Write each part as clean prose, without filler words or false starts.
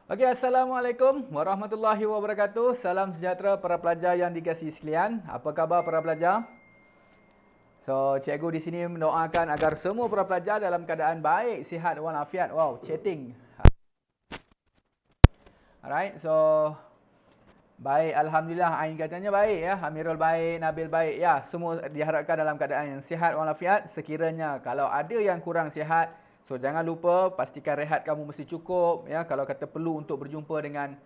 Okey, Assalamualaikum warahmatullahi wabarakatuh. Salam sejahtera para pelajar yang dikasihi sekalian. Apa khabar para pelajar? So, cikgu di sini mendoakan agar semua para pelajar dalam keadaan baik, sihat walafiat. Wow, chatting. Alright, so baik, alhamdulillah. Ain katanya baik ya. Amirul baik, Nabil baik. Ya, semua diharapkan dalam keadaan yang sihat walafiat. Sekiranya kalau ada yang kurang sihat, so jangan lupa pastikan rehat kamu mesti cukup ya. Kalau kata perlu untuk berjumpa dengan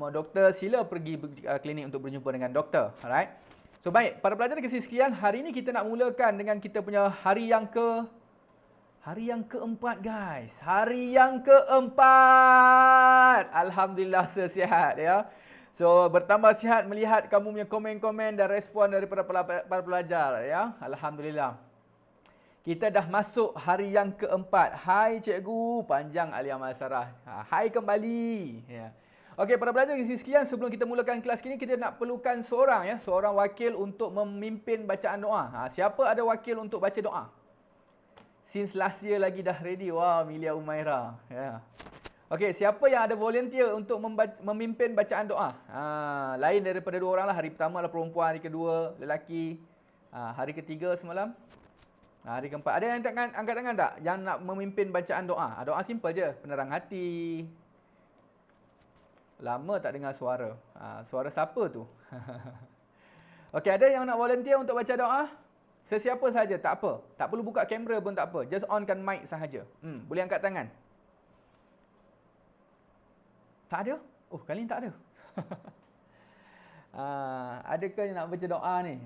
doktor, sila pergi klinik untuk berjumpa dengan doktor. Alright. So baik, para pelajar dikasihi sekalian, hari ini kita nak mulakan dengan kita punya hari yang keempat guys. Hari yang keempat. Alhamdulillah sihat ya. So bertambah sihat melihat kamu punya komen-komen dan respon daripada para pelajar ya. Alhamdulillah. Kita dah masuk hari yang keempat. Hai cikgu, panjang Alia Malsarah. Hai kembali. Ya. Okey, para pelajar sekalian, sebelum kita mulakan kelas ini, kita nak perlukan seorang wakil untuk memimpin bacaan doa. Siapa ada wakil untuk baca doa? Since last year lagi dah ready. Wah, Milia Umaira. Ya. Okey, siapa yang ada volunteer untuk memimpin bacaan doa? Lain daripada dua orang lah. Hari pertama lah perempuan, hari kedua lelaki. Hari ketiga semalam. Hari keempat. Ada yang angkat tangan tak? Yang nak memimpin bacaan doa. Doa simple je. Penerang hati. Lama tak dengar suara. Suara siapa tu? Okey, ada yang nak volunteer untuk baca doa? Sesiapa sahaja, tak apa. Tak perlu buka kamera pun tak apa. Just onkan mic sahaja. Boleh angkat tangan? Tak ada? Oh, kali ni tak ada. Adakah yang nak baca doa ni?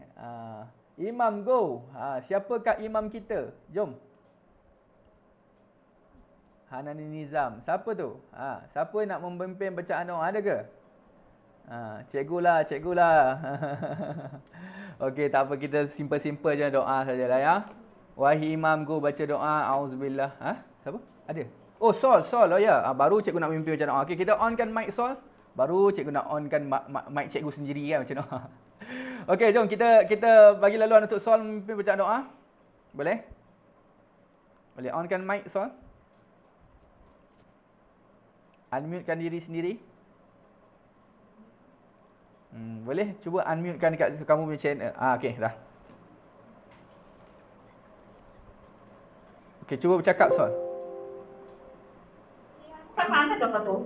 Imam go. Siapakah imam kita? Jom. Hanani Nizam. Siapa tu? Siapa yang nak memimpin bacaan doa? Ada ke? Cikgu lah. Okey, tak apa, kita simple-simple je doa sajalah ya. Wahai imam go baca doa. Auzubillah. Siapa? Ada? Oh, Sol. Oh ya. Baru cikgu nak memimpin bacaan doa. Okey, kita onkan mic Sol. Baru cikgu nak onkan mic cikgu sendiri kan macam doa. Okey, jom kita bagi laluan untuk Sol memimpin bacaan doa. Boleh? Boleh onkan mic Sol? Unmutekan diri sendiri. Boleh? Cuba unmutekan dekat kamu punya channel. Okey, dah. Okey, cuba bercakap Sol.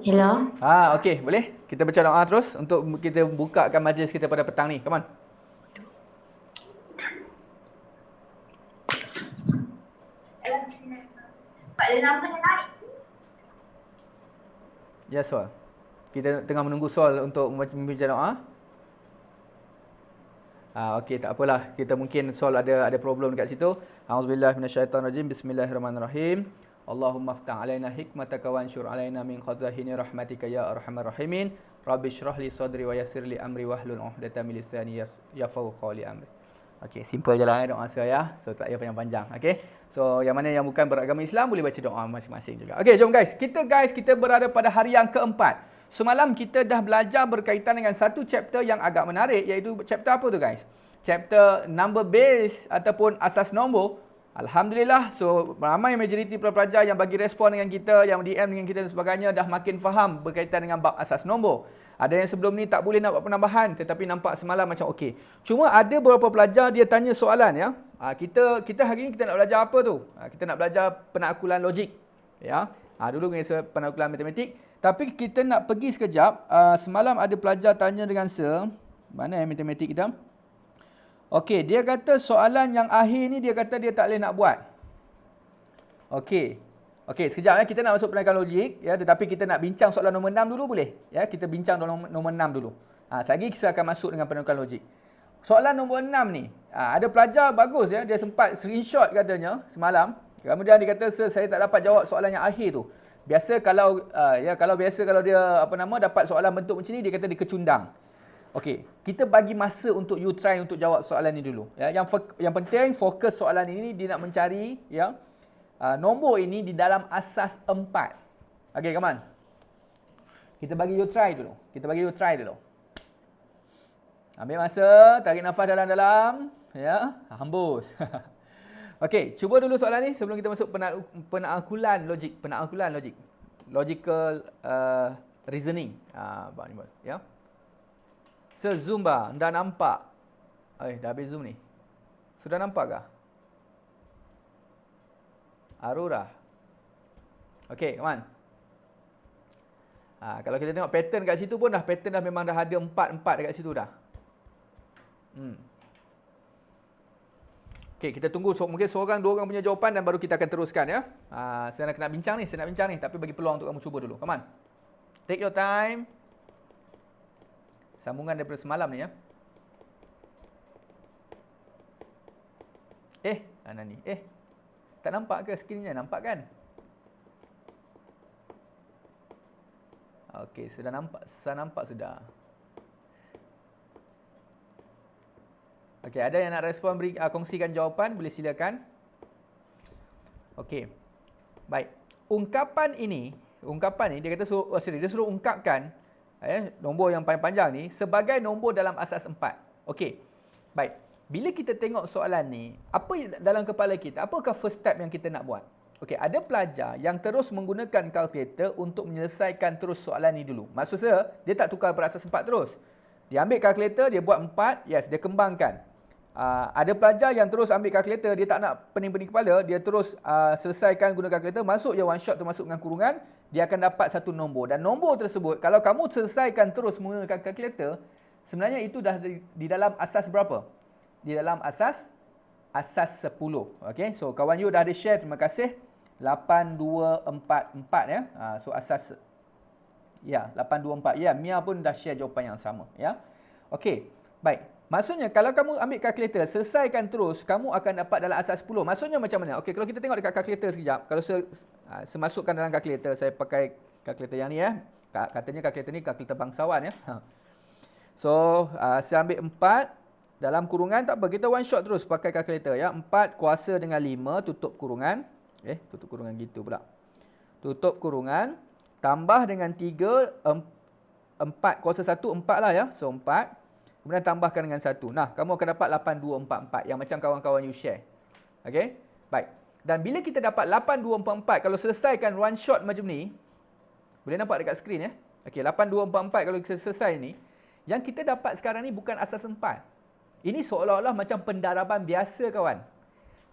Hello. Okey, boleh? Kita baca doa terus untuk kita bukakan majlis kita pada petang ni. Come on. Ya, Sol. Kita tengah menunggu Sol untuk membaca doa. Okey, tak apalah. Kita mungkin Sol ada problem dekat situ. Auzubillahi minasyaitonirrajim. Bismillahirrahmanirrahim. Allahumma aftah alaina hikmataka wa ansyur alaina min khazahini rahmatika ya arhamar rahimin. Rabbi shrah li sadri wa yassir li amri wahlul 'uqdatam min lisani yafqahu qawli amri. Okey, simple je lah doa saya. So tak payah panjang-panjang. Okey. So yang mana yang bukan beragama Islam boleh baca doa masing-masing juga. Okey, jom guys. Kita berada pada hari yang keempat. Semalam kita dah belajar berkaitan dengan satu chapter yang agak menarik, iaitu chapter apa tu guys? Chapter number base ataupun asas nombor. Alhamdulillah, so ramai majoriti pelajar yang bagi respon dengan kita, yang DM dengan kita dan sebagainya dah makin faham berkaitan dengan bab asas nombor. Ada yang sebelum ni tak boleh nak buat penambahan tetapi nampak semalam macam okey. Cuma ada beberapa pelajar dia tanya soalan ya. Kita hari ni kita nak belajar apa tu? Kita nak belajar penaklukan logik. Ya. Dulu dengan penaklukan matematik. Tapi kita nak pergi sekejap. Semalam ada pelajar tanya dengan mana yang matematik kita? Okey, dia kata soalan yang akhir ni dia kata dia tak boleh nak buat. Okey, sekejap ya, kita nak masuk penaklukan logik ya, tetapi kita nak bincang soalan nombor 6 dulu boleh? Ya, kita bincang nombor 6 dulu. Sekejap kita akan masuk dengan penaklukan logik. Soalan nombor 6 ni, ada pelajar bagus ya, dia sempat screenshot katanya semalam. Kemudian dia kata, saya tak dapat jawab soalan yang akhir tu. Biasa kalau dia dapat soalan bentuk macam ni, dia kata dia kecundang. Okey, kita bagi masa untuk you try untuk jawab soalan ni dulu. Ya, yang penting fokus soalan ini dia nak mencari ya nombor ini di dalam asas 4. Okey, come on. Kita bagi you try dulu. Ambil masa, tarik nafas dalam-dalam, ya, hembus. Okey, cuba dulu soalan ni sebelum kita masuk penaklukan logik. logical reasoning. Ya. Sezumba, dah nampak. Dah habis zoom ni. Sudah nampak kah? Arura. Okey, come on. Kalau kita tengok pattern kat situ pun pattern dah memang dah ada 4 dekat situ dah. Okey, kita tunggu mungkin seorang dua orang punya jawapan dan baru kita akan teruskan ya. Saya nak bincang ni, tapi bagi peluang untuk kamu cuba dulu. Come on. Take your time. Sambungan daripada semalam ni ya. Nani. Tak nampak ke skrinnya? Nampak kan? Okey, sudah nampak. Saya nampak sudah. Okey, ada yang nak respon, kongsikan jawapan, boleh silakan. Okey. Baik. Ungkapan ni dia kata dia suruh ungkapkan nombor yang paling panjang ni sebagai nombor dalam asas 4. Okey. Baik. Bila kita tengok soalan ni, apa dalam kepala kita? Apakah first step yang kita nak buat? Okey, ada pelajar yang terus menggunakan kalkulator untuk menyelesaikan terus soalan ni dulu. Maksud saya, dia tak tukar berasas 4 terus. Dia ambil kalkulator, dia buat 4, dia kembangkan. Ada pelajar yang terus ambil kalkulator, dia tak nak pening-pening kepala, dia terus selesaikan guna kalkulator, masuk je one shot termasuk dengan kurungan, dia akan dapat satu nombor. Dan nombor tersebut, kalau kamu selesaikan terus menggunakan kalkulator, sebenarnya itu dah di dalam asas berapa? Di dalam asas 10. Okey, so kawan you dah ada share, terima kasih. 8244 ya. So asas 824. Ya, Mia pun dah share jawapan yang sama ya. Okey, baik. Maksudnya kalau kamu ambil kalkulator, selesaikan terus, kamu akan dapat dalam asas 10. Maksudnya macam mana? Okey, kalau kita tengok dekat kalkulator sekejap. Kalau saya masukkan dalam kalkulator, saya pakai kalkulator yang ni ya. Katanya kalkulator ni kalkulator bangsawan ya. So, saya ambil 4 dalam kurungan, tak apa, kita one shot terus pakai kalkulator ya. 4 kuasa dengan 5 tutup kurungan. Tutup kurungan gitu pula. Tutup kurungan tambah dengan 3, 4 kuasa 1 4 lah ya. So 4. Kemudian tambahkan dengan 1. Nah, kamu akan dapat 8244 yang macam kawan-kawan you share. Okey? Baik. Dan bila kita dapat 8244, kalau selesaikan one shot macam ni, boleh nampak dekat skrin ya. Okey, 8244 kalau kita selesai ni, yang kita dapat sekarang ni bukan asas 4. Ini seolah-olah macam pendaraban biasa kawan.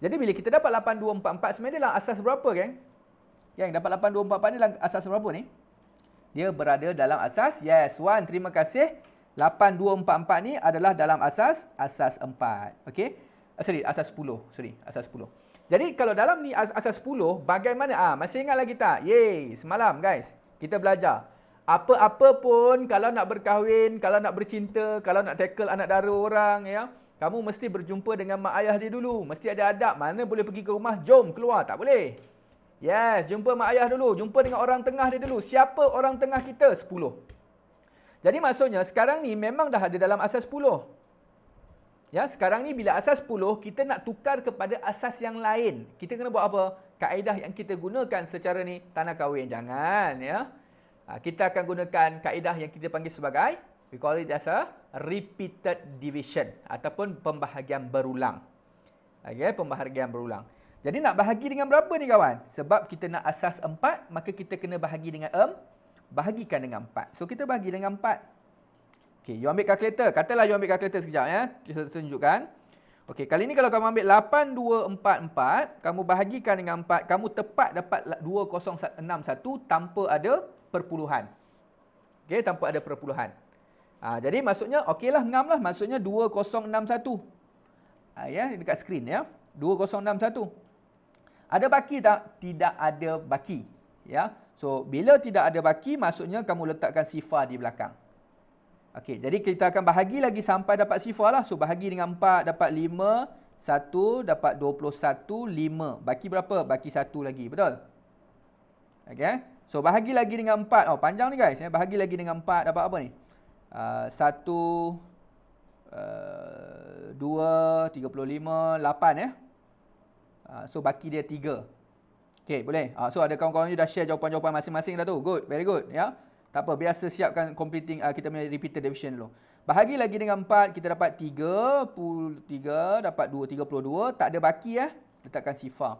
Jadi bila kita dapat 8244, sebenarnya dalam asas berapa geng? Yang dapat 8244 ni dalam asas berapa ni? Dia berada dalam asas, yes, Wan, terima kasih. 8244 ni adalah dalam asas 4. Okey? Asas 10. Asas 10. Jadi kalau dalam ni asas 10, bagaimana? Masih ingat lagi tak? Yeay, semalam guys, kita belajar. Apa-apa pun, kalau nak berkahwin, kalau nak bercinta, kalau nak tackle anak dara orang, ya, kamu mesti berjumpa dengan mak ayah dia dulu. Mesti ada adab. Mana boleh pergi ke rumah, jom keluar. Tak boleh. Yes, jumpa mak ayah dulu. Jumpa dengan orang tengah dia dulu. Siapa orang tengah kita? 10. Jadi maksudnya, sekarang ni memang dah ada dalam asas 10. Ya, sekarang ni bila asas 10, kita nak tukar kepada asas yang lain. Kita kena buat apa? Kaedah yang kita gunakan secara ni, tanah kahwin. Jangan, ya. Kita akan gunakan kaedah yang kita panggil sebagai, we call it as a repeated division ataupun pembahagian berulang. Okay, pembahagian berulang. Jadi nak bahagi dengan berapa ni kawan? Sebab kita nak asas 4, maka kita kena bahagi dengan bahagikan dengan 4. So kita bahagi dengan 4. Okey, you ambil kalkulator. Katalah you ambil kalkulator sekejap ya. Kita tunjukkan. Okey, kali ni kalau kamu ambil 8244, kamu bahagikan dengan 4, kamu tepat dapat 2061 tanpa ada perpuluhan. Okey, tanpa ada perpuluhan. Jadi maksudnya okeylah, ngam lah, maksudnya 2061. Ya, dekat skrin ya. 2061. Ada baki tak? Tidak ada baki, ya. So bila tidak ada baki, maksudnya kamu letakkan sifar di belakang. Okey, jadi kita akan bahagi lagi sampai dapat sifar lah. So bahagi dengan 4 dapat 5, 1 dapat 21, 5. Baki berapa? Baki 1 lagi, betul? Okey. So bahagi lagi dengan 4. Oh, panjang ni guys, ya. Bahagi lagi dengan 4 dapat apa ni? 1 2 35 8 ya. So baki dia 3. Okey, boleh. So ada kawan-kawan ni dah share jawapan-jawapan masing-masing dah tu. Good, very good ya. Tak apa, biasa siapkan completing kita punya repeated division dulu. Bahagi lagi dengan 4, kita dapat 33 dapat 2 32, tak ada baki ya. Letakkan sifar.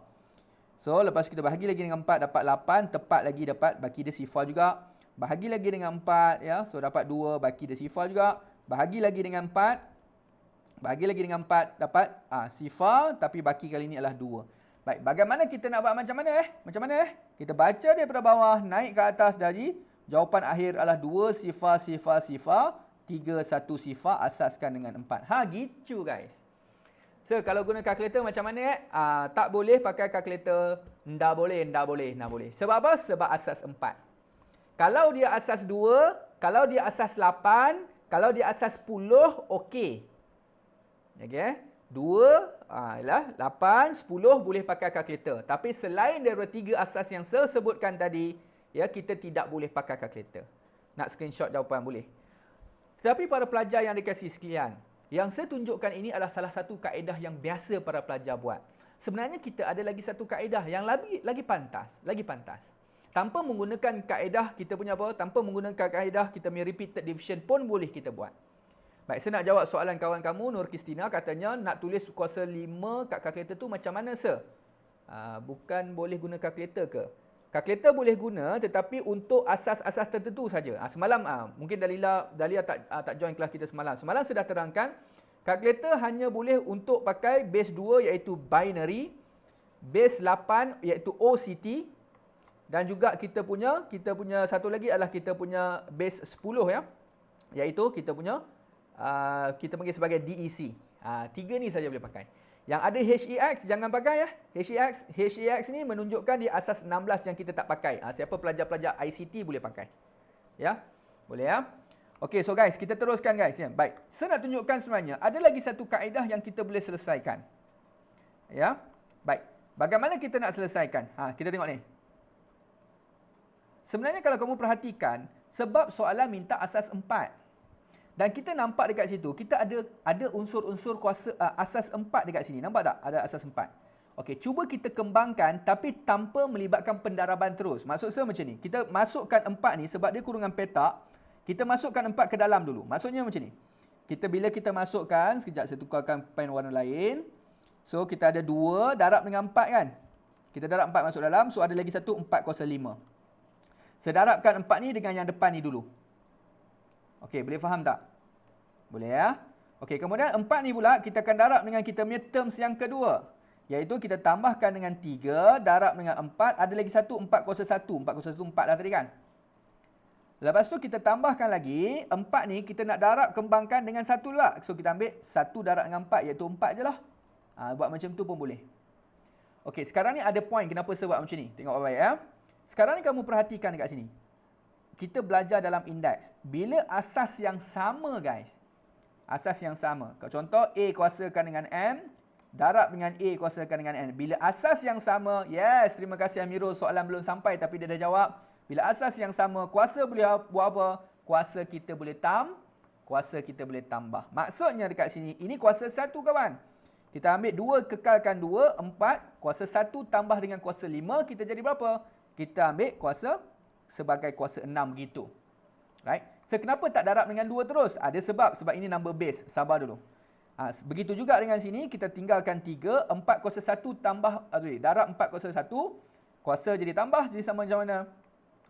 So, lepas kita bahagi lagi dengan 4 dapat 8, tepat lagi dapat baki dia sifar juga. Bahagi lagi dengan 4 ya. So dapat 2 baki dia sifar juga. Bahagi lagi dengan 4. Bahagi lagi dengan 4 dapat sifar tapi baki kali ini adalah 2. Baik, bagaimana kita nak buat macam mana Macam mana Kita baca daripada bawah naik ke atas dari jawapan akhir adalah 2 sifar sifar sifar 3 1 sifar asaskan dengan 4. Gitu guys. So, kalau guna kalkulator macam mana tak boleh pakai kalkulator. Ndak boleh. Sebab apa? Sebab asas 4. Kalau dia asas 2, kalau dia asas 8, kalau dia asas 10, okey. Okey. 2, ialah 8, 10 boleh pakai kalkulator. Tapi selain daripada 3 asas yang saya sebutkan tadi, ya, kita tidak boleh pakai kalkulator. Nak screenshot jawapan boleh. Tetapi para pelajar yang dikasihi sekalian, yang saya tunjukkan ini adalah salah satu kaedah yang biasa para pelajar buat. Sebenarnya kita ada lagi satu kaedah yang lagi pantas. Tanpa menggunakan kaedah kita punya apa? Tanpa menggunakan kaedah kita punya repeated division pun boleh kita buat. Baik, saya nak jawab soalan kawan kamu, Nur Kristina, katanya nak tulis kuasa 5 kat kalkulator tu macam mana, sir? Bukan boleh guna kalkulator ke? Kalkulator boleh guna tetapi untuk asas-asas tertentu saja. Semalam mungkin Dahlia tak join kelas kita semalam. Semalam saya dah terangkan kalkulator hanya boleh untuk pakai base 2 iaitu binary, base 8 iaitu OCT dan juga kita punya satu lagi adalah kita punya base 10 ya. Iaitu kita punya kita panggil sebagai DEC. 3 ni saja boleh pakai. Yang ada HEX jangan pakai ya. HEX ni menunjukkan di asas 16 yang kita tak pakai. Siapa pelajar-pelajar ICT boleh pakai. Ya. Boleh ya. Okey, so guys, kita teruskan guys ya. Baik. Saya nak tunjukkan sebenarnya ada lagi satu kaedah yang kita boleh selesaikan. Ya. Baik. Bagaimana kita nak selesaikan? Kita tengok ni. Sebenarnya kalau kamu perhatikan, sebab soalan minta asas 4. Dan kita nampak dekat situ, kita ada unsur-unsur kuasa asas 4 dekat sini. Nampak tak? Ada asas 4. Okey, cuba kita kembangkan tapi tanpa melibatkan pendaraban terus. Maksud saya macam ni. Kita masukkan 4 ni sebab dia kurungan petak. Kita masukkan 4 ke dalam dulu. Maksudnya macam ni. Bila kita masukkan, sekejap saya tukarkan pen warna lain. So, kita ada 2 darab dengan 4 kan? Kita darab 4 masuk dalam. So, ada lagi satu 4 kuasa 5. Saya darabkan 4 ni dengan yang depan ni dulu. Okey, boleh faham tak? Boleh ya? Okey, kemudian 4 ni pula kita akan darab dengan kita punya terms yang kedua. Iaitu kita tambahkan dengan 3, darab dengan 4, ada lagi satu 4 kuasa 1. 4 kuasa 1, 4 dah tadi kan? Lepas tu kita tambahkan lagi, 4 ni kita nak darab kembangkan dengan 1 pula. So kita ambil 1 darab dengan 4, iaitu 4 je lah. Buat macam tu pun boleh. Okey, sekarang ni ada point kenapa saya buat macam ni. Tengok baik-baik ya. Sekarang ni kamu perhatikan dekat sini. Kita belajar dalam indeks. Bila asas yang sama guys. Asas yang sama. Contoh A kuasakan dengan M. Darab dengan A kuasakan dengan N. Bila asas yang sama. Yes, terima kasih Amirul. Soalan belum sampai tapi dia dah jawab. Bila asas yang sama. Kuasa boleh buat apa? Kuasa kita boleh tambah. Maksudnya dekat sini. Ini kuasa 1 kawan. Kita ambil 2 kekalkan 2. 4. Kuasa 1 tambah dengan kuasa 5. Kita jadi berapa? Kita ambil kuasa sebagai kuasa 6 begitu. Right? So, kenapa tak darab dengan 2 terus? Ada sebab. Sebab ini number base. Sabar dulu. Begitu juga dengan sini. Kita tinggalkan 3. 4 kuasa 1 tambah. Darab 4 kuasa 1. Kuasa jadi tambah. Jadi sama macam mana?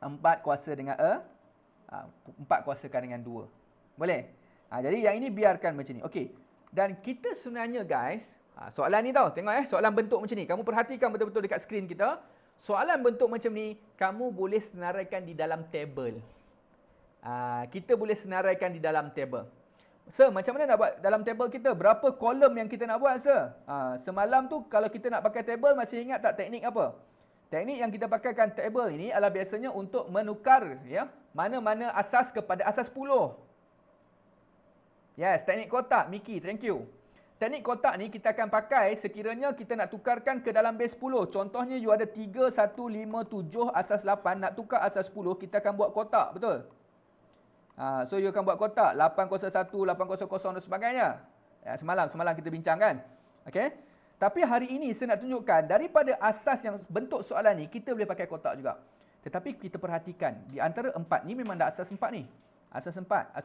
4 kuasa dengan 4 kuasakan dengan 2. Boleh? Jadi yang ini biarkan macam ni. Okey. Dan kita sebenarnya guys. Soalan ni tau. Tengok soalan bentuk macam ni. Kamu perhatikan betul-betul dekat skrin kita. Soalan bentuk macam ni, kamu boleh senaraikan di dalam table. Kita boleh senaraikan di dalam table. Sir, macam mana nak buat dalam table kita? Berapa kolom yang kita nak buat, sir? Semalam tu kalau kita nak pakai table, masih ingat tak teknik apa? Teknik yang kita pakaikan table ini adalah biasanya untuk menukar ya, mana-mana asas kepada asas 10. Yes, teknik kotak. Miki, thank you. Teknik kotak ni kita akan pakai sekiranya kita nak tukarkan ke dalam base 10. Contohnya you ada 3, 1, 5, 7, asas 8. Nak tukar asas 10, kita akan buat kotak. Betul? So you akan buat kotak. 8 kuasa 1, 8 kuasa 0 dan sebagainya. Semalam kita bincang kan? Okay? Tapi hari ini saya nak tunjukkan daripada asas yang bentuk soalan ni, kita boleh pakai kotak juga. Tetapi kita perhatikan, di antara 4 ni memang ada asas 4 ni. Asas 4.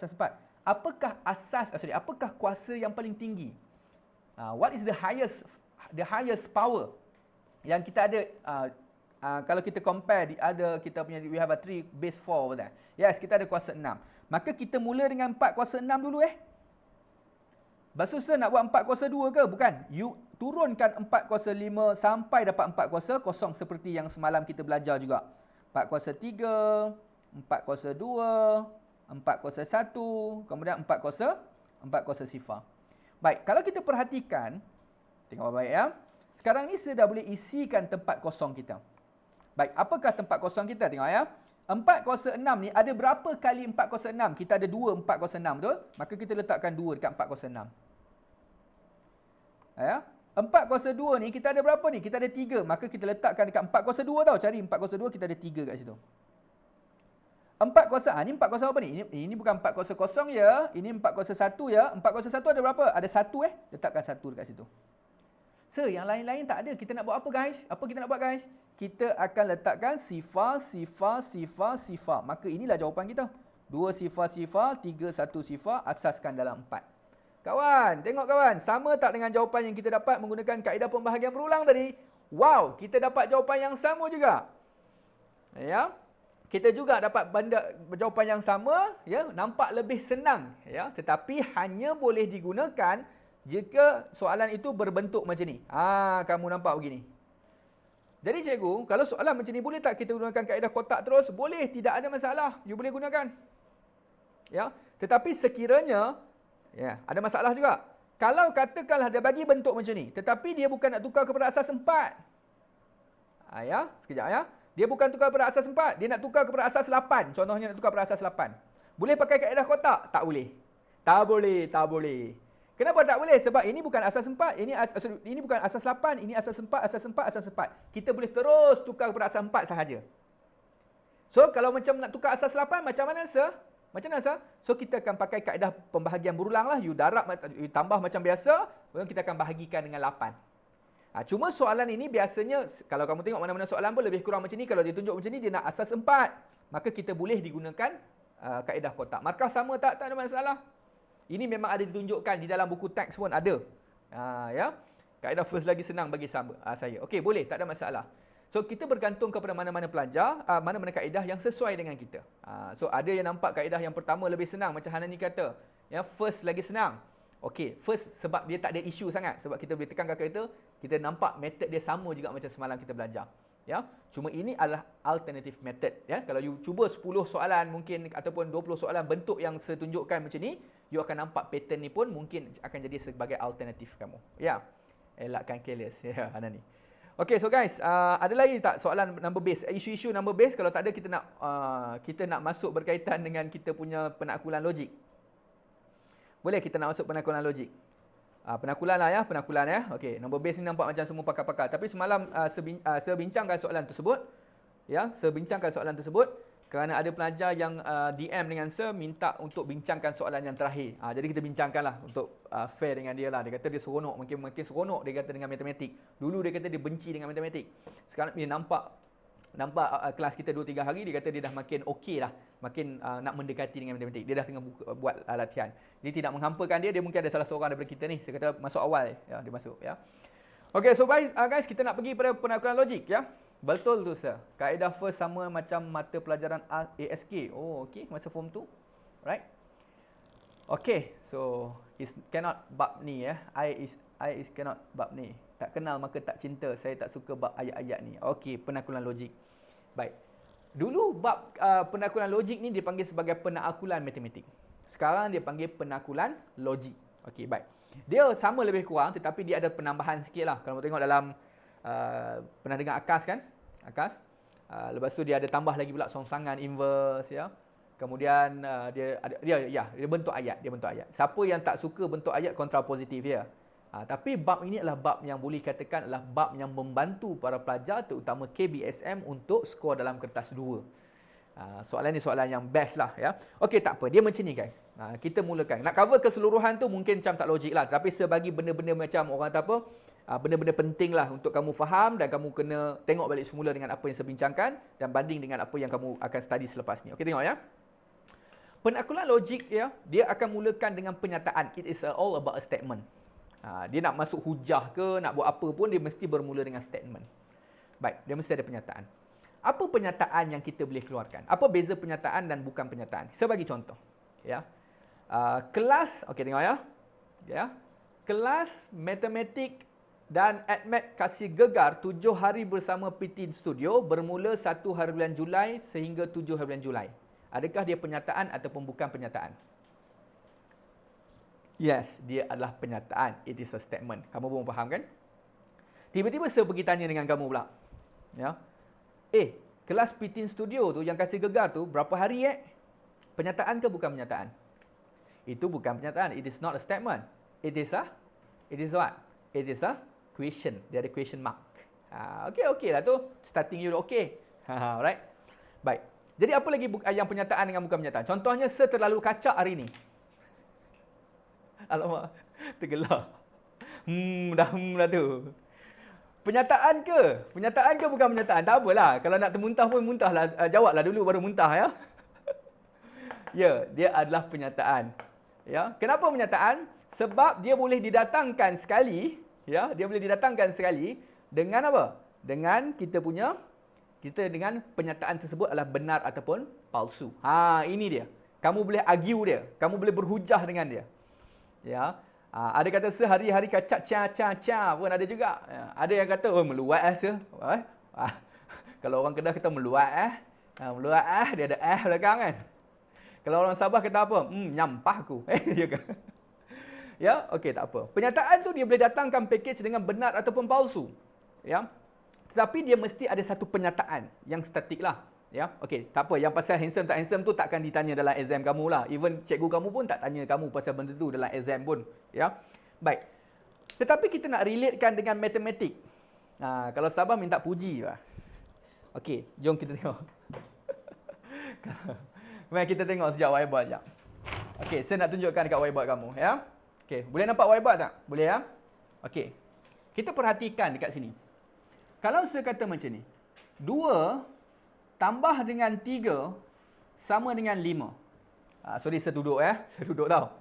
Apakah apakah kuasa yang paling tinggi? What is the highest power? yang kita ada kalau kita compare kita punya we have a 3 base 4 over there. Yes, kita ada kuasa 6. Maka kita mula dengan 4 kuasa 6 dulu Bahasa nak buat 4 kuasa 2 ke? Bukan. You turunkan 4 kuasa 5 sampai dapat 4 kuasa kosong seperti yang semalam kita belajar juga. 4 kuasa 3, 4 kuasa 2, 4 kuasa 1, kemudian 4 kuasa sifar. Baik, kalau kita perhatikan, tengok baik ya. Sekarang ni saya dah boleh isikan tempat kosong kita. Baik, apakah tempat kosong kita? Tengok ya. 4 kuasa 6 ni ada berapa kali 4 kuasa 6? Kita ada 2 4 kuasa 6, betul? Maka kita letakkan 2 dekat 4 kuasa 6. Ya. 4 kuasa 2 ni kita ada berapa ni? Kita ada 3. Maka kita letakkan dekat 4 kuasa 2 tau. Cari 4 kuasa 2, kita ada 3 kat situ. 4 kuasa, ni 4 kuasa apa ni? Ini bukan 4 kuasa kosong ya. Ini 4 kuasa 1 ya. 4 kuasa 1 ada berapa? Ada 1 Letakkan 1 dekat situ. So, yang lain-lain tak ada. Kita nak buat apa guys? Apa kita nak buat guys? Kita akan letakkan sifar, sifar, sifar, sifar. Maka inilah jawapan kita. 2 sifar, sifar, 3, 1 sifar, asaskan dalam 4. Kawan, tengok kawan. Sama tak dengan jawapan yang kita dapat menggunakan kaedah pembahagian berulang tadi? Wow, kita dapat jawapan yang sama juga. Ya. Kita juga dapat jawapan yang sama, ya, nampak lebih senang, ya, tetapi hanya boleh digunakan jika soalan itu berbentuk macam ni. Kamu nampak begini. Jadi cikgu, kalau soalan macam ni boleh tak kita gunakan kaedah kotak terus? Boleh, tidak ada masalah. You boleh gunakan. Ya, tetapi sekiranya ada masalah juga. Kalau katakanlah dia bagi bentuk macam ni, tetapi dia bukan nak tukar kepada asas 4. Sekejap ya. Dia bukan tukar kepada asas 4, dia nak tukar kepada asas 8. Contohnya nak tukar kepada asas 8. Boleh pakai kaedah kotak? Tak boleh. Tak boleh. Kenapa tak boleh? Sebab ini bukan asas 4, ini bukan asas 8, ini asas 4, asas 4, asas 4. Kita boleh terus tukar kepada asas 4 sahaja. So, kalau macam nak tukar asas 8, macam mana, sir? Macam mana, sir? So, kita akan pakai kaedah pembahagian berulang lah. You darab, you tambah macam biasa, kemudian kita akan bahagikan dengan 8. Cuma soalan ini biasanya, kalau kamu tengok mana-mana soalan pun lebih kurang macam ni. Kalau dia tunjuk macam ni, dia nak asas 4. Maka kita boleh digunakan kaedah kotak. Markah sama tak? Tak ada masalah. Ini memang ada ditunjukkan di dalam buku teks pun ada. Ya. Kaedah first lagi senang bagi saya. Okey, boleh, tak ada masalah. So, kita bergantung kepada mana-mana pelajar, mana-mana kaedah yang sesuai dengan kita. So, ada yang nampak kaedah yang pertama lebih senang, macam Hanani kata. Yang first lagi senang. Okey, first sebab dia tak ada isu sangat. Sebab kita boleh tekan kalkulator, kita nampak method dia sama juga macam semalam kita belajar. Ya, cuma ini adalah alternative method. Ya, kalau you cuba 10 soalan mungkin ataupun 20 soalan bentuk yang saya tunjukkan macam ni, you akan nampak pattern ni pun mungkin akan jadi sebagai alternatif kamu. Ya, elakkan careless. Ya, Hanani. Okey, so guys, ada lagi tak soalan number base? Isu-isu number base, kalau tak ada kita nak masuk berkaitan dengan kita punya penaklukan logik. Boleh kita nak masuk penaklukan logik? Penakulan lah ya, penakulan ya. Okey, number base ni nampak macam semua pakar-pakar. Tapi semalam saya bincangkan soalan tersebut. Ya, saya bincangkan soalan tersebut kerana ada pelajar yang DM dengan saya minta untuk bincangkan soalan yang terakhir. Jadi kita bincangkanlah untuk fair dengan dia lah. Dia kata dia seronok, makin seronok dia kata dengan matematik. Dulu dia kata dia benci dengan matematik. Sekarang dia nampak kelas kita 2-3 hari, dia kata dia dah makin okey lah, makin nak mendekati dengan matematik. Dia dah tengah buat latihan. Jadi tidak menghampakan dia mungkin ada salah seorang daripada kita ni. Saya kata masuk awal ya, dia masuk ya. Okey, so guys, kita nak pergi pada penaklukan logik ya. Betul tu sir. Kaedah first sama macam mata pelajaran ASK. Oh, okey, masa form 2. Right? Okey, so is cannot bab ni ya. I is cannot bab ni. Tak kenal maka tak cinta. Saya tak suka bab ayat-ayat ni. Okey, penaklukan logik. Baik. Dulu bab penaklukan logik ni dipanggil sebagai penaklukan matematik. Sekarang dia panggil penaklukan logik. Okey, baik. Dia sama lebih kurang tetapi dia ada penambahan sikitlah. Kalau tengok dalam pernah dengar AKAS kan? AKAS. Lepas tu dia ada tambah lagi pula songsangan inverse ya. Kemudian dia bentuk ayat, Siapa yang tak suka bentuk ayat kontrapositif ya. Tapi bab ini adalah bab yang boleh katakan adalah bab yang membantu para pelajar terutama KBSM untuk skor dalam kertas 2. Soalan ni soalan yang best lah ya. Okey, tak apa. Dia macam ni guys. Kita mulakan. Nak cover keseluruhan tu mungkin macam tak logik lah. Tapi sebagi benda-benda macam orang kata apa, benda-benda penting lah untuk kamu faham dan kamu kena tengok balik semula dengan apa yang saya bincangkan dan banding dengan apa yang kamu akan study selepas ni. Okey, tengok ya. Penaklukan logik ya, dia akan mulakan dengan penyataan. It is all about a statement. Dia nak masuk hujah ke, nak buat apa pun, dia mesti bermula dengan statement. Baik, dia mesti ada penyataan. Apa penyataan yang kita boleh keluarkan? Apa beza penyataan dan bukan penyataan? Saya bagi contoh. Ya. Kelas, okey tengok ya. Ya. Kelas matematik dan ADMAT kasih gegar 7 hari bersama PT Studio bermula 1 hari bulan Julai sehingga 7 hari bulan Julai. Adakah dia penyataan ataupun bukan penyataan? Yes, dia adalah penyataan. It is a statement. Kamu pun faham kan? Tiba-tiba saya pergi tanya dengan kamu pula. Ya. Kelas PT Studio tu yang kasih gegar tu berapa hari Penyataan ke bukan penyataan? Itu bukan penyataan. It is not a statement. It is what? It is a question. Dia ada question mark. Okey lah tu. Starting you okey. Alright. Baik. Jadi apa lagi yang penyataan dengan bukan penyataan? Contohnya saya terlalu kacak hari ni. Alamak, tergelar. Dah tu. Penyataan ke? Penyataan ke bukan penyataan? Tak apalah. Kalau nak termuntah pun muntahlah. Jawablah dulu baru muntah ya. Ya, dia adalah penyataan. Ya, kenapa penyataan? Sebab dia boleh didatangkan sekali, ya, dia boleh didatangkan sekali dengan apa? Dengan dengan penyataan tersebut adalah benar ataupun palsu. Ini dia. Kamu boleh argue dia. Kamu boleh berhujah dengan dia. Ya. Ada kata sehari-hari kacak ca pun ada juga. Ya. Ada yang kata meluat Kalau orang Kedah kata meluat meluat dia ada belakang kan. Kalau orang Sabah kata apa? Nyampah aku. Ya, okey tak apa. Penyataan tu dia boleh datangkan package dengan benar ataupun palsu. Ya. Tetapi dia mesti ada satu penyataan yang statik lah. Ya, okey, tak apa. Yang pasal handsome tak handsome tu takkan ditanya dalam exam kamu lah. Even cikgu kamu pun tak tanya kamu pasal benda tu dalam exam pun. Ya, baik. Tetapi kita nak relatekan dengan matematik. Kalau Sabah minta puji lah. Okey, jom kita tengok. Mari kita tengok sejak whiteboard sekejap. Okey, saya nak tunjukkan dekat whiteboard kamu. Ya. Okey, boleh nampak whiteboard tak? Boleh ya? Okey. Kita perhatikan dekat sini. Kalau saya kata macam ni. 2 tambah dengan 3 sama dengan 5. Sorry, saya duduk ya. Saya duduk tau.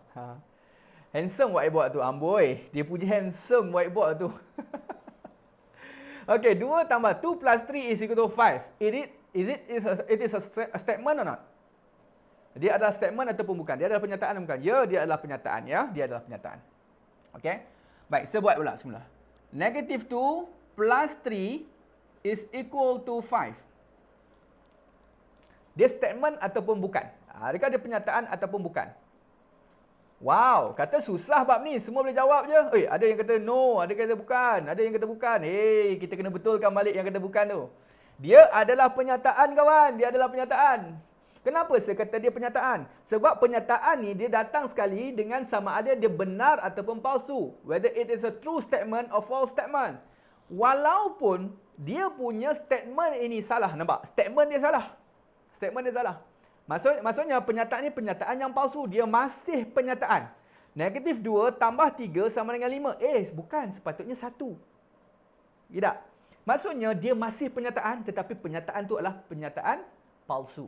Handsome whiteboard tu. Amboi, dia puji handsome whiteboard tu. Okey, 2 tambah 2 plus 3 is equal to 5. It is a statement or not? Dia adalah statement ataupun bukan? Dia adalah penyataan atau bukan? Ya, dia adalah penyataan. Ya, dia adalah penyataan. Okey. Baik, saya buat pula semula. Negative 2 plus 3 is equal to 5. Dia statement ataupun bukan? Adakah dia penyataan ataupun bukan? Wow, kata susah bab ni. Semua boleh jawab je. Ada yang kata no, ada yang kata bukan. Ada yang kata bukan. Kita kena betulkan balik yang kata bukan tu. Dia adalah penyataan kawan. Dia adalah penyataan. Kenapa saya kata dia penyataan? Sebab penyataan ni dia datang sekali dengan sama ada dia benar ataupun palsu. Whether it is a true statement or false statement. Walaupun dia punya statement ini salah. Nampak? Statement dia salah. Statement dia salah. Maksudnya penyataan ni penyataan yang palsu. Dia masih penyataan. Negatif 2 tambah 3 sama dengan 5. Bukan. Sepatutnya 1. Tidak. Maksudnya dia masih penyataan tetapi penyataan tu adalah penyataan palsu.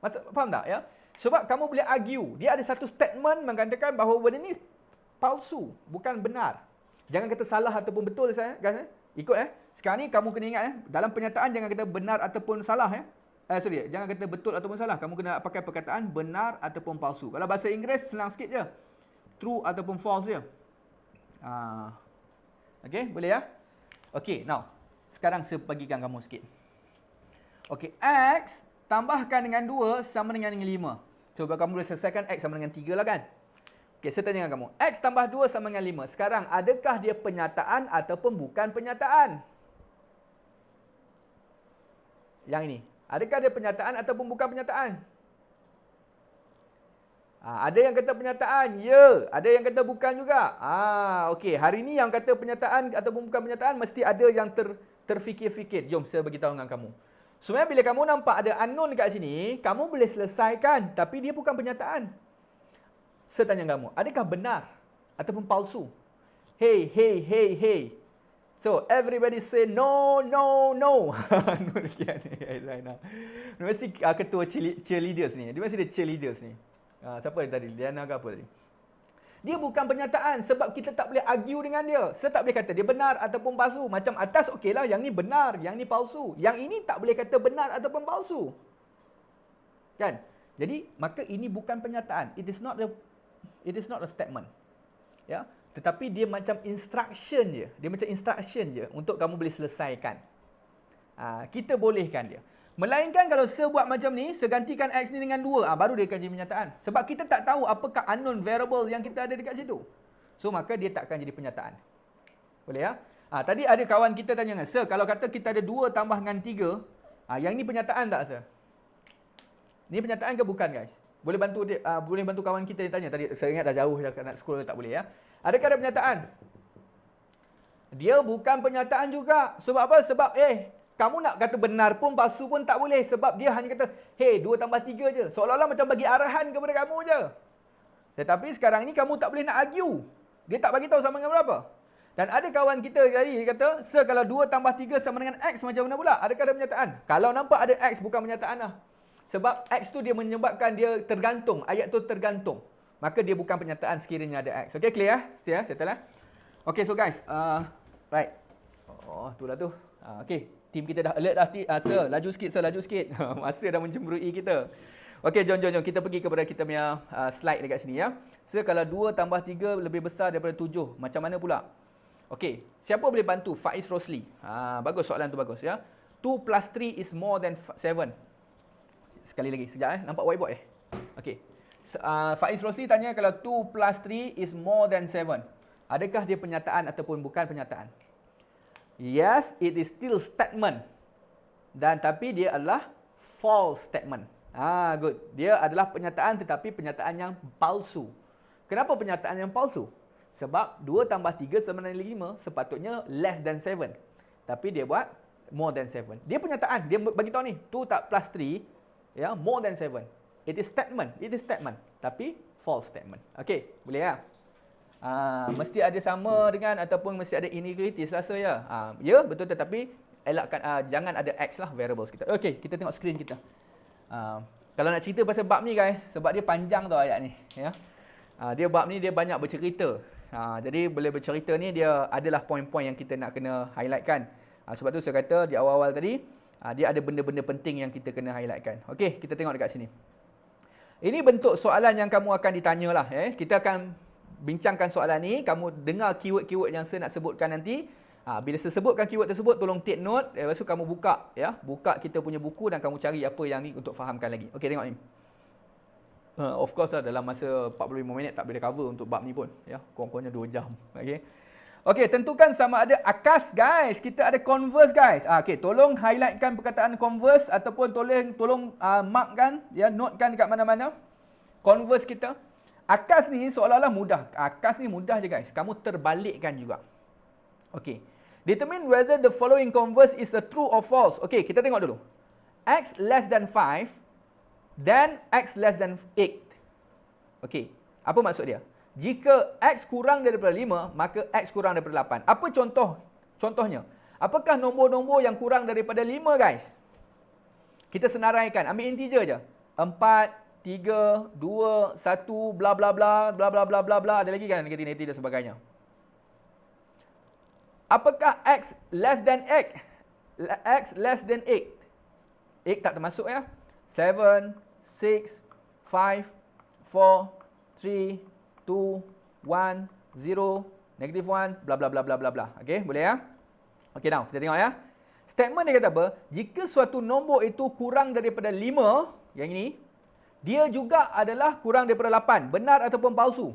Faham tak? Ya? Sebab kamu boleh argue. Dia ada satu statement mengatakan bahawa benda ni palsu. Bukan benar. Jangan kata salah ataupun betul saya. Ikut Sekarang ni kamu kena ingat dalam penyataan jangan kata benar ataupun salah jangan kata betul ataupun salah. Kamu kena pakai perkataan benar ataupun palsu. Kalau bahasa Inggeris senang sikit je. True ataupun false je. Okey, boleh ya? Okey, now. Sekarang saya bagikan kamu sikit. Okey, X tambahkan dengan 2 sama dengan 5. Cuba kamu boleh selesaikan X sama dengan 3 lah kan? Okey, saya tanya dengan kamu. X tambah 2 sama dengan 5. Sekarang, adakah dia penyataan ataupun bukan penyataan? Yang ini. Adakah dia penyataan ataupun bukan penyataan? Ada yang kata penyataan, ya. Ada yang kata bukan juga. Okey, hari ini yang kata penyataan ataupun bukan penyataan, mesti ada yang terfikir-fikir. Jom, saya beritahu dengan kamu. Sebenarnya bila kamu nampak ada unknown dekat sini, kamu boleh selesaikan. Tapi dia bukan penyataan. Saya tanya kamu, adakah benar ataupun palsu? Hey. So, everybody say no. Mesti ketua cheerleaders ni. Dia mesti ada cheerleaders ni. Siapa tadi? Diana ke apa tadi? Dia bukan pernyataan sebab kita tak boleh argue dengan dia. Saya tak boleh kata dia benar ataupun palsu. Macam atas okeylah, yang ni benar, yang ni palsu. Yang ini tak boleh kata benar ataupun palsu. Kan? Jadi maka ini bukan pernyataan. It is not a statement. Ya, tetapi dia macam instruction je. Dia macam instruction je untuk kamu boleh selesaikan. Kita bolehkan dia. Melainkan kalau saya buat macam ni, saya gantikan X ni dengan 2, baru dia akan jadi pernyataan. Sebab kita tak tahu apakah unknown variable yang kita ada dekat situ. So, maka dia tak akan jadi pernyataan. Boleh ya? Tadi ada kawan kita tanya dengan Sir, kalau kata kita ada 2 tambah dengan 3, yang ni pernyataan tak Sir? Ni pernyataan ke bukan guys? Boleh bantu kawan kita yang tanya. Tadi saya ingat dah jauh nak scroll tak boleh ya. Adakah ada pernyataan? Dia bukan pernyataan juga. Sebab apa? Sebab kamu nak kata benar pun, palsu pun tak boleh. Sebab dia hanya kata, hey, 2 tambah 3 je. Seolah-olah macam bagi arahan kepada kamu je. Tetapi sekarang ni kamu tak boleh nak argue. Dia tak bagi tahu sama dengan berapa. Dan ada kawan kita tadi, dia kata, Sir, kalau 2 tambah 3 sama dengan X macam mana pula? Adakah ada pernyataan? Kalau nampak ada X, bukan pernyataan lah. Sebab X tu dia menyebabkan dia tergantung. Ayat tu tergantung. Maka dia bukan pernyataan sekiranya ada X. Okay, clear? Settle lah. Okay, so guys. Right. Itulah tu. Okay. Tim kita dah alert dah. Sir, laju sikit. Masa dah mencemburui kita. Okey, jom. Kita pergi kepada kita punya slide dekat sini ya. Sir, kalau 2 tambah 3 lebih besar daripada 7, macam mana pula? Okey, siapa boleh bantu? Faiz Rosli. Bagus, soalan tu bagus ya. 2 plus 3 is more than 7. Sekali lagi, sekejap nampak whiteboard Okey. Faiz Rosli tanya kalau 2 plus 3 is more than 7. Adakah dia pernyataan ataupun bukan pernyataan? Yes, it is still statement. Tapi dia adalah false statement. Good. Dia adalah pernyataan tetapi pernyataan yang palsu. Kenapa pernyataan yang palsu? Sebab 2 tambah 3 sama dengan 5 sepatutnya less than 7. Tapi dia buat more than 7. Dia pernyataan. Dia bagi tahu ni, 2 plus 3, ya, more than 7. It is statement. Tapi false statement. Okey, boleh ya? Mesti ada sama dengan ataupun mesti ada inequality selasa ya. Ya, betul, tetapi elakkan jangan ada X lah variables kita. Okey, kita tengok skrin kita. Kalau nak cerita pasal bab ni guys, sebab dia panjang tau ayat ni ya. Dia bab ni dia banyak bercerita. Jadi boleh bercerita ni dia adalah poin-poin yang kita nak kena highlightkan. Sebab tu saya kata di awal-awal tadi dia ada benda-benda penting yang kita kena highlightkan. Okey, kita tengok dekat sini. Ini bentuk soalan yang kamu akan ditanyalah Kita akan bincangkan soalan ni, kamu dengar keyword-keyword yang saya nak sebutkan nanti. Bila saya sebutkan keyword tersebut, tolong take note. Lepas tu kamu buka buka kita punya buku dan kamu cari apa yang ni untuk fahamkan lagi. Okey, tengok ni. Of course lah, dalam masa 45 minit tak boleh cover untuk bab ni pun ya. Kurang-kurangnya 2 jam. Okey, tentukan sama ada akas guys. Kita ada converse guys. Okey, tolong highlightkan perkataan converse ataupun tolong markkan ya, notekan dekat mana-mana converse kita. Akas ni seolah-olah mudah. Akas ni mudah je guys. Kamu terbalikkan juga. Okey. Determine whether the following converse is a true or false. Okey, kita tengok dulu. X less than 5 then X less than 8. Okey. Apa maksud dia? Jika X kurang daripada 5, maka X kurang daripada 8. Apa contohnya? Apakah nombor-nombor yang kurang daripada 5 guys? Kita senaraikan. Ambil integer je. 4, 3, 2, 1, bla bla bla, bla bla bla bla bla. Ada lagi kan negatif dan sebagainya. Apakah X less than 8? X less than 8. 8 tak termasuk ya. 7, 6, 5, 4, 3, 2, 1, 0, negative 1, bla bla bla bla bla bla. Okey, boleh ya? Okey, now kita tengok ya. Statement dia kata apa? Jika suatu nombor itu kurang daripada 5, yang ini, dia juga adalah kurang daripada 8. Benar ataupun palsu?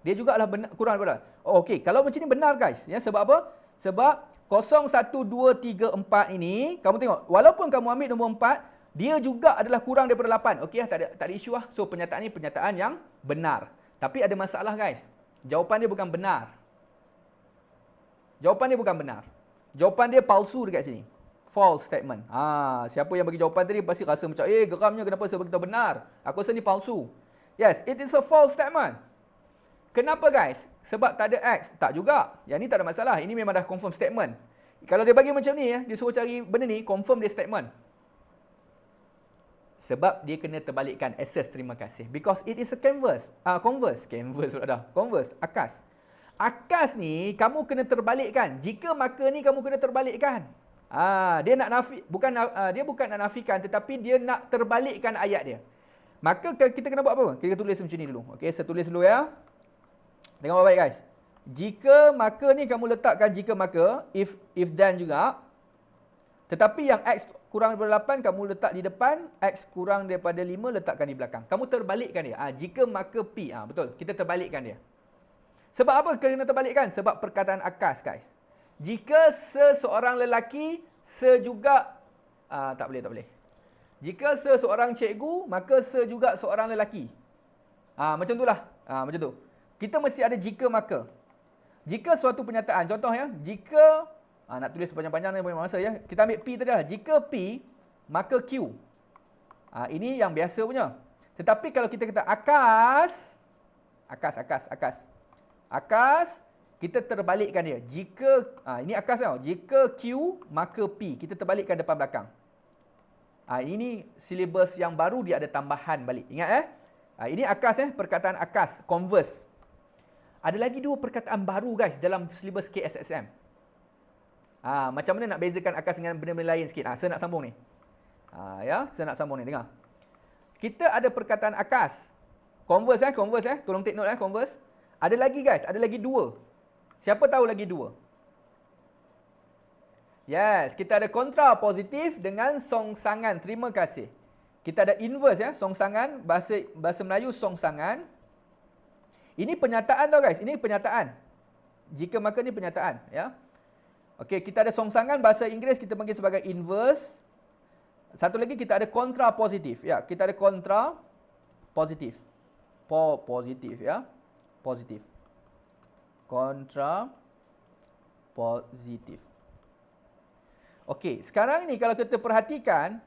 Dia juga adalah kurang daripada. Okey, kalau macam ni benar guys. Ya, sebab apa? Sebab 0, 1, 2, 3, 4 ini, kamu tengok, walaupun kamu ambil nombor 4, dia juga adalah kurang daripada 8. Okey, tak ada isu lah. So, pernyataan ni pernyataan yang benar. Tapi ada masalah guys. Jawapan dia bukan benar. Jawapan dia palsu dekat sini. False statement. Siapa yang bagi jawapan tadi pasti rasa macam, geramnya kenapa saya beritahu benar? Aku rasa ni palsu. Yes, it is a false statement. Kenapa guys? Sebab tak ada X. Tak juga. Yang ni tak ada masalah. Ini memang dah confirm statement. Kalau dia bagi macam ni, dia suruh cari benda ni, confirm dia statement. Sebab dia kena terbalikkan access terima kasih. Because it is a converse. Converse pula dah. Converse, akas. Akas ni kamu kena terbalikkan. Jika maka ni kamu kena terbalikkan. Dia nak dia bukan nak nafikan, tetapi dia nak terbalikkan ayat dia. Maka kita kena buat apa? Kita tulis macam ni dulu. Okey, saya tulis dulu ya. Dengar baik-baik guys. Jika maka ni kamu letakkan jika maka, if then juga. Tetapi yang X kurang daripada 8 kamu letak di depan, X kurang daripada 5 letakkan di belakang. Kamu terbalikkan dia. Jika maka P. Betul, kita terbalikkan dia. Sebab apa kena terbalikkan? Sebab perkataan akas guys. Jika seseorang lelaki, sejuga, tak boleh. Jika seseorang cikgu, maka sejuga seorang lelaki. Macam itulah. Macam tu. Kita mesti ada jika maka. Jika suatu pernyataan, contoh ya, jika, nak tulis panjang-panjang ni banyak masa ya. Kita ambil P tadi lah. Jika P, maka Q. Ini yang biasa punya. Tetapi kalau kita kata akas, kita terbalikkan dia. Jika, ini akas tau. Jika Q, maka P. Kita terbalikkan depan belakang. Ini silibus yang baru, dia ada tambahan balik. Ingat ini akas perkataan akas, converse. Ada lagi 2 perkataan baru guys dalam silibus KSSM. Macam mana nak bezakan akas dengan benda-benda lain sikit. Saya nak sambung ni. Saya nak sambung ni, dengar. Kita ada perkataan akas. Converse tolong take note converse. Ada lagi guys, ada lagi 2. Siapa tahu lagi 2? Yes, kita ada kontra positif dengan songsangan. Terima kasih. Kita ada inverse songsangan, bahasa Melayu songsangan. Ini pernyataan tau guys, ini pernyataan. Jika maka ni pernyataan ya. Okey, kita ada songsangan, bahasa Inggeris kita panggil sebagai inverse. Satu lagi kita ada kontra positif. Ya, kita ada kontra positif. Positif ya. Positif. Kontra positif. Okey, sekarang ni kalau kita perhatikan,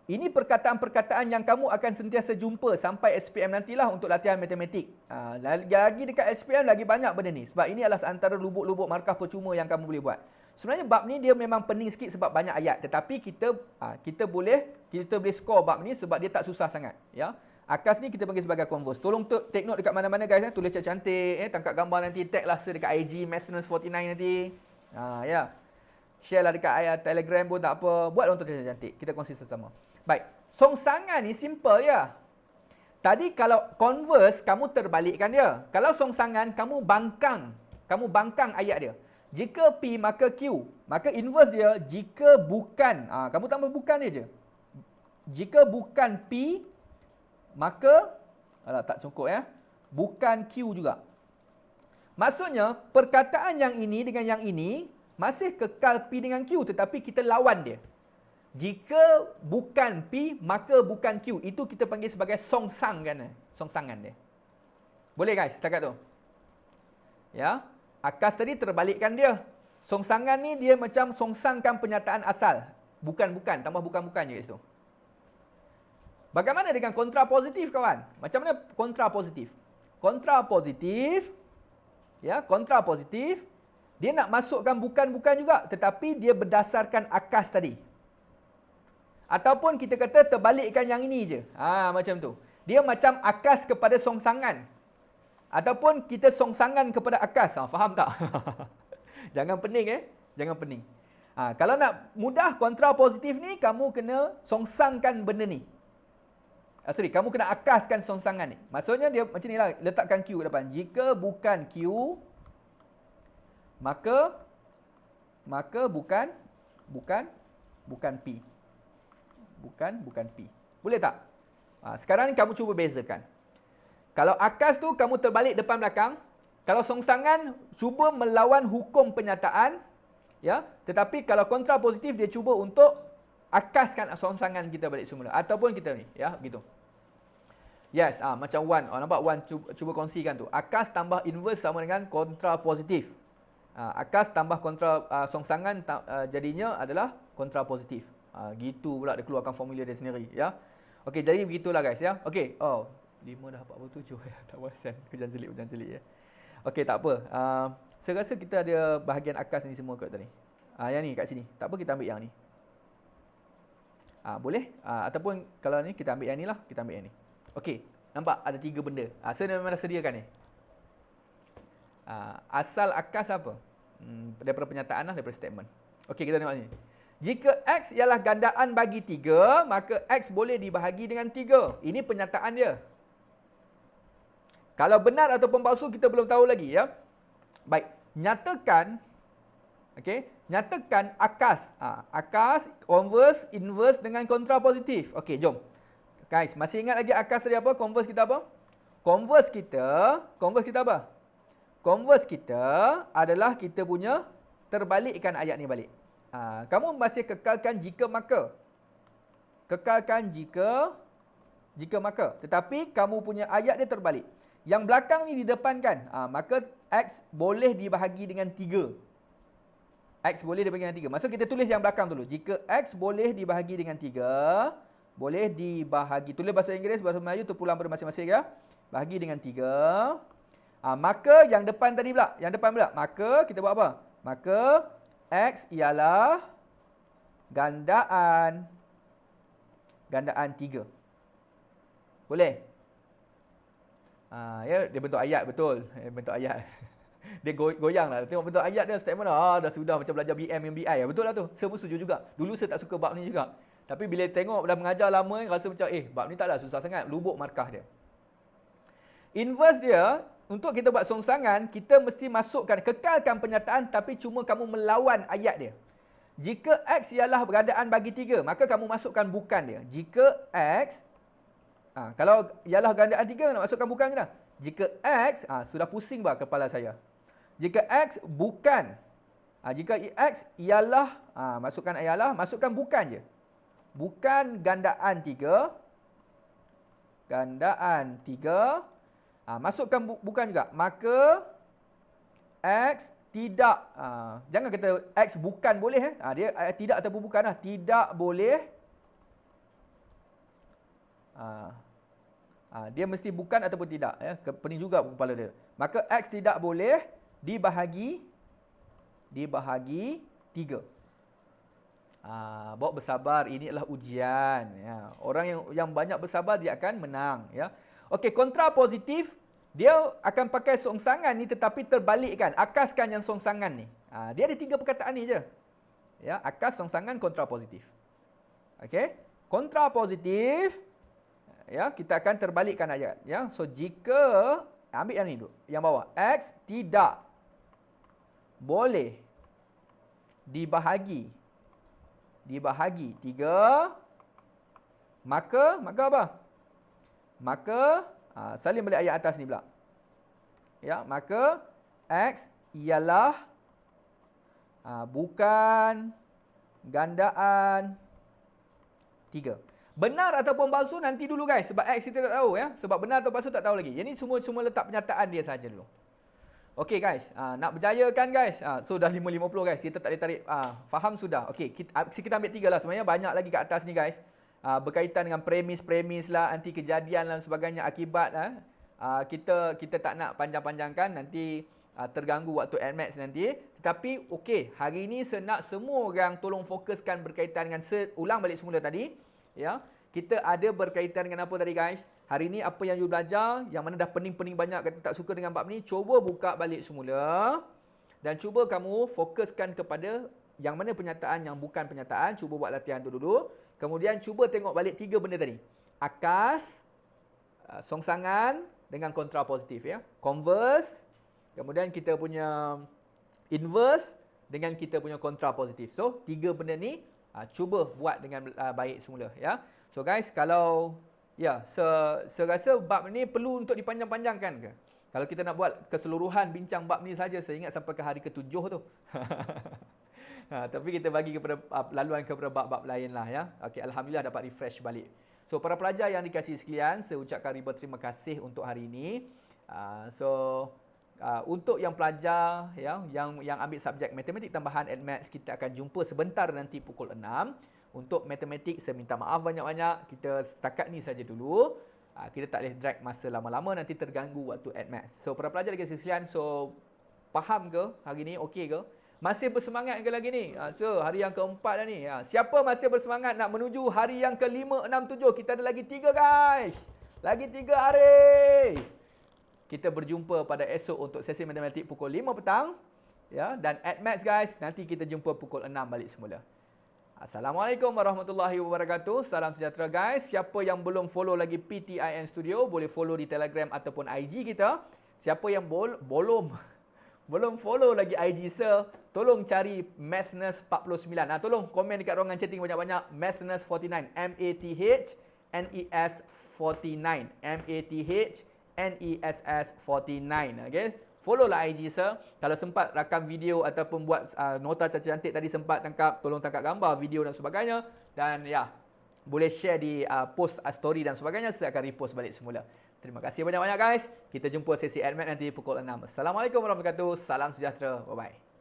ini perkataan-perkataan yang kamu akan sentiasa jumpa sampai SPM nantilah untuk latihan matematik. Lagi dekat SPM lagi banyak benda ni. Sebab ini adalah antara lubuk-lubuk markah percuma yang kamu boleh buat. Sebenarnya bab ni dia memang pening sikit sebab banyak ayat. Tetapi kita boleh score bab ni sebab dia tak susah sangat. Ya. Akas ni kita panggil sebagai converse. Tolong take note dekat mana-mana guys. Tulis cantik-cantik. Tangkap gambar nanti. Tag lah dekat IG Mathness49 nanti. Ya. Share lah dekat Telegram pun tak apa. Buat untuk cantik-cantik. Kita kongsi sesama. Baik. Songsangan ni simple ya. Tadi kalau converse, kamu terbalikkan dia. Kalau songsangan, kamu bangkang ayat dia. Jika P, maka Q. Maka inverse dia, jika bukan. Kamu tambah bukan dia je. Jika bukan P, maka, tak cukup ya. Bukan Q juga. Maksudnya, perkataan yang ini dengan yang ini, masih kekal P dengan Q. Tetapi kita lawan dia. Jika bukan P, maka bukan Q. Itu kita panggil sebagai songsangan dia. Boleh guys, setakat tu? Ya. Akas tadi terbalikkan dia. Songsangan ni dia macam songsangkan pernyataan asal. Bukan-bukan, tambah bukan-bukan je kat situ. Bagaimana dengan kontra positif kawan? Macam mana kontra positif? Kontra positif, ya, kontra positif, dia nak masukkan bukan-bukan juga, tetapi dia berdasarkan akas tadi. Ataupun kita kata terbalikkan yang ini je. Macam tu. Dia macam akas kepada songsangan. Ataupun kita songsangan kepada akas. Faham tak? Jangan pening Jangan pening. Kalau nak mudah kontra positif ni, kamu kena songsangkan benda ni. Kamu kena akaskan songsangan ni. Maksudnya dia macam ni lah. Letakkan Q ke depan. Jika bukan Q, maka bukan P. Bukan P. Boleh tak? Sekarang ni kamu cuba bezakan. Kalau akas tu kamu terbalik depan belakang. Kalau songsangan cuba melawan hukum penyataan, ya. Tetapi kalau kontra positif dia cuba untuk akaskan songsangan kita balik semula ataupun kita ni, ya, begitu. Yes, macam Wan. Nampak Wan cuba kongsikan tu. Akas tambah inverse sama dengan kontra positif. Akas tambah kontra songsangan jadinya adalah kontra positif. Gitu pula dia keluarkan formula dia sendiri, ya. Okey, jadi begitulah guys, ya. Okey. 5 dah 47 ya. Tak perasan. Hujan selit ya. Okey, tak apa. Saya rasa kita ada bahagian akas ni semua kat tadi. Yang ni kat sini. Tak apa, kita ambil yang ni. Boleh. Ataupun kalau ni kita ambil yang ni lah, kita ambil yang ni. Okey, nampak ada 3 benda. Saya memang dah sediakan ni. Asal akas apa? Daripada pernyataan lah, daripada statement. Okey, kita tengok ni. Jika X ialah gandaan bagi 3, maka X boleh dibahagi dengan 3. Ini pernyataan dia. Kalau benar ataupun palsu, kita belum tahu lagi, ya. Baik, nyatakan, okey, nyatakan akas. Akas, converse, inverse dengan kontrapositif. Okey, jom. Guys, masih ingat lagi akas tadi apa? Converse kita apa? Converse kita apa? Converse kita adalah kita punya terbalikkan ayat ni balik. Kamu masih kekalkan jika maka. Kekalkan jika maka. Tetapi kamu punya ayat dia terbalik. Yang belakang ni didepankan. Maka X boleh dibahagi dengan 3. X boleh dibahagi dengan 3. Maksud kita tulis yang belakang dulu. Jika X boleh dibahagi dengan 3, boleh dibahagi. Tulis bahasa Inggeris, bahasa Melayu terpulang pada masing-masing, ya. Bahagi dengan 3. Maka yang depan tadi pula. Yang depan pula. Maka kita buat apa? Maka X ialah gandaan 3. Boleh? Ya, dia bentuk ayat betul. Bentuk ayat. Dia goyang lah. Tengok bentuk ayat dia, statement dah sudah macam belajar BM MBI. Betul lah tu. Saya pun setuju juga. Dulu saya tak suka bab ni juga. Tapi bila tengok dah mengajar lama, rasa macam bab ni taklah susah sangat. Lubuk markah dia. Inverse dia, untuk kita buat songsangan, kita mesti masukkan, kekalkan pernyataan tapi cuma kamu melawan ayat dia. Jika X ialah gandaan bagi 3, maka kamu masukkan bukan dia. Jika X, kalau ialah gandaan 3, nak masukkan bukan ke tak? Jika X, sudah pusing bah kepala saya. Jika X bukan, jika X ialah, masukkan bukan je. Bukan gandaan 3. Gandaan 3. Masukkan bukan juga. Maka X tidak, jangan kata X bukan boleh. Dia tidak ataupun bukan. Tidak boleh. Dia mesti bukan ataupun tidak. Pening juga kepala dia. Maka X tidak boleh dibahagi 3. Bawa bersabar, ini adalah ujian. Ya. Orang yang banyak bersabar, dia akan menang. Ya. Okey, kontrapositif, dia akan pakai songsangan ni tetapi terbalikkan. Akaskan yang songsangan ni. Dia ada 3 perkataan ni je. Ya, akas, songsangan, kontrapositif. Okey, kontrapositif, ya, kita akan terbalikkan ayat. Ya, so jika, ambil yang ni dulu, yang bawah. X tidak boleh dibahagi 3, maka apa? Maka, salin balik ayat atas ni pula. Ya, maka X ialah bukan gandaan 3. Benar ataupun palsu nanti dulu guys, sebab X kita tak tahu, ya. Sebab benar atau palsu tak tahu lagi. Jadi semua letak pernyataan dia saja dulu. Okey guys, nak berjaya kan guys? So dah 5.50 guys. Kita tak tarik, faham sudah. Okey, kita ambil 3 lah. Sebenarnya banyak lagi kat atas ni guys. Berkaitan dengan premis lah, anti kejadian dan sebagainya, akibat. Kita tak nak panjang-panjangkan, nanti terganggu waktu NMAX nanti. Tetapi okey, hari ini saya nak semua orang tolong fokuskan berkaitan dengan, ulang balik semula tadi. Ya, kita ada berkaitan dengan apa tadi guys? Hari ini apa yang you belajar, yang mana dah pening-pening banyak kata tak suka dengan bab ni, cuba buka balik semula dan cuba kamu fokuskan kepada yang mana pernyataan yang bukan pernyataan. Cuba buat latihan tu dulu. Kemudian cuba tengok balik 3 benda tadi. Akas, songsangan dengan kontrapositif, ya. Converse, kemudian kita punya inverse dengan kita punya kontrapositif. So 3 benda ni cuba buat dengan baik semula, ya. So guys, kalau saya rasa bab ni perlu untuk dipanjang-panjangkan ke? Kalau kita nak buat keseluruhan bincang bab ni saja, saya ingat sampai ke hari ke-7 tu. Tapi kita bagi kepada laluan kepada bab-bab lain lah, ya. Okey, alhamdulillah dapat refresh balik. So para pelajar yang dikasihi sekalian, saya ucapkan ribuan terima kasih untuk hari ini. Untuk yang pelajar, ya, yang ambil subjek matematik tambahan NMAX, kita akan jumpa sebentar nanti pukul 6. Untuk matematik, saya minta maaf banyak-banyak. Kita setakat ni saja dulu. Kita tak boleh drag masa lama-lama, nanti terganggu waktu NMAX. So para pelajar dikasihi sekalian, so faham ke hari ni? Okey ke? Masih bersemangat ke lagi ni? So, hari yang keempat dah ni. Siapa masih bersemangat nak menuju hari yang ke-5, 6, 7? Kita ada lagi 3 guys. Lagi 3 hari. Kita berjumpa pada esok untuk sesi matematik pukul 5 petang. Ya, dan at max guys, nanti kita jumpa pukul 6 balik semula. Assalamualaikum warahmatullahi wabarakatuh. Salam sejahtera guys. Siapa yang belum follow lagi PTIN Studio, boleh follow di Telegram ataupun IG kita. Siapa yang belum follow lagi IG Sir, tolong cari Mathness 49. Tolong komen dekat ruangan chatting banyak-banyak. Mathness 49. MATHNES 49. MATHNESS 49. Okay? Follow lah IG Sir. Kalau sempat rakam video ataupun buat nota cantik-cantik tadi, sempat tangkap, tolong tangkap gambar, video dan sebagainya. Dan ya, boleh share di post story dan sebagainya. Saya akan repost balik semula. Terima kasih banyak-banyak guys. Kita jumpa sesi admin nanti pukul 6. Assalamualaikum warahmatullahi wabarakatuh. Salam sejahtera. Bye-bye.